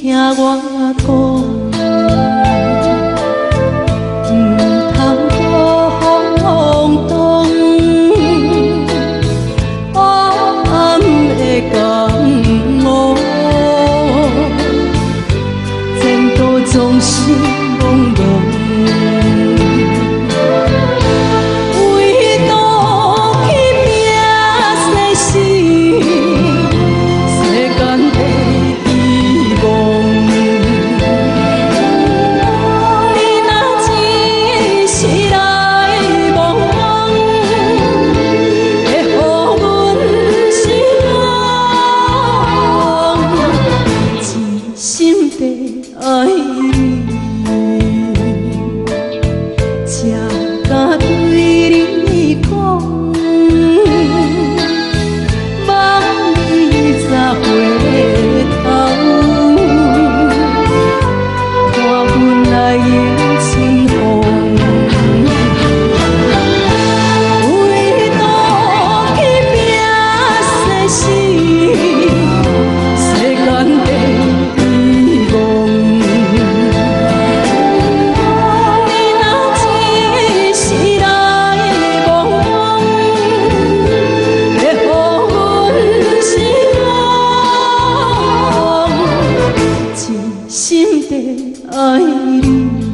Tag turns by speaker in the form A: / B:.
A: 听我讲，唔通多风浪动。暗的江湖，前途总是茫茫。为渡去拼生死，世间的希望。你若一时来茫茫，会予阮失望。真心地爱你，才敢对你讲，望你再回头，看阮来迎春风。为渡去拼生死，世间的希望。你若一时来茫茫，会予阮失望。真心地爱你。